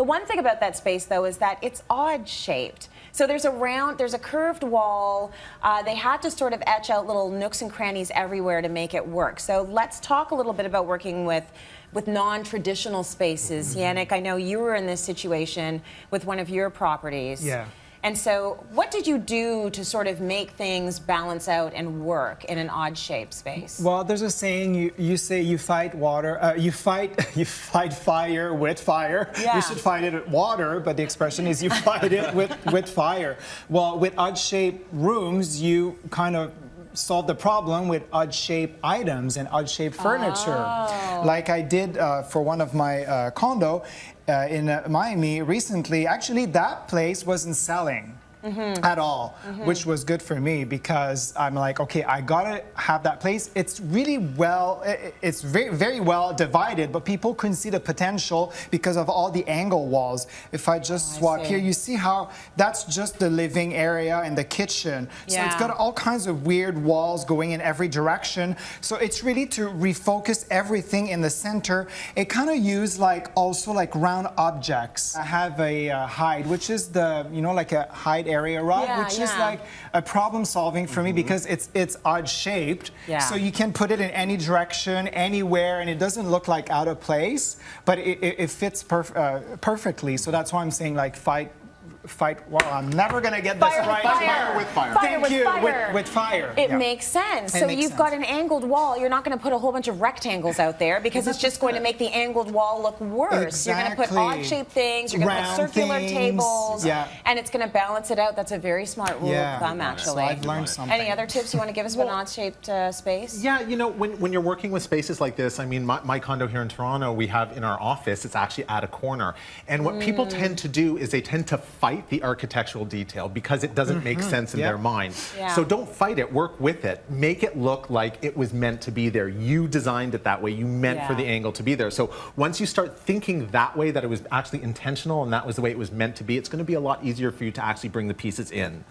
The one thing about that space, though, is that it's odd shaped. So there's a curved wall. They had to sort of etch out little nooks and crannies everywhere to make it work. So let's talk a little bit about working with non-traditional spaces. Yanic, I know you were in this situation with one of your properties. Yeah. And so what did you do to sort of make things balance out and work in an odd shaped space? Well, there's a saying, you say you fight water, you fight fire with fire. Yeah. You should fight it with water, but the expression is you fight it with fire. Well, with odd shaped rooms, you kind of solve the problem with odd shaped items and odd shaped furniture. Oh. Like I did for one of my condo in Miami recently. Actually, that place wasn't selling at all, which was good for me because I'm like, okay, I gotta have that place. It's really it's very well divided, but people couldn't see the potential because of all the angle walls. If I just swap here, you see how that's just the living area and the kitchen. So it's got all kinds of weird walls going in every direction. So it's really to refocus everything in the center. It kind of used also round objects. I have a hide, which is the, like a hide area rug, which is like a problem solving for me because it's odd shaped. So you can put it in any direction, anywhere, and it doesn't look like out of place, but it fits perfectly. So that's why I'm saying well, I'm never gonna get this right. Fire with fire. Thank you. With fire. It makes sense. So you've got an angled wall. You're not going to put a whole bunch of rectangles out there because it's just going to make the angled wall look worse. Exactly. You're going to put odd-shaped things. You're going to put circular tables. And it's going to balance it out. That's a very smart rule of thumb, actually. So I've learned something. Any other tips you want to give us about an odd-shaped space? Yeah, when you're working with spaces like this, I mean, my condo here in Toronto, we have in our office, it's actually at a corner. And what people tend to do is they tend to fight the architectural detail because it doesn't make sense in their mind. So don't fight it, work with it. Make it look like it was meant to be there. You designed it that way. You meant for the angle to be there. So once you start thinking that way, that it was actually intentional and that was the way it was meant to be, it's going to be a lot easier for you to actually bring the pieces in.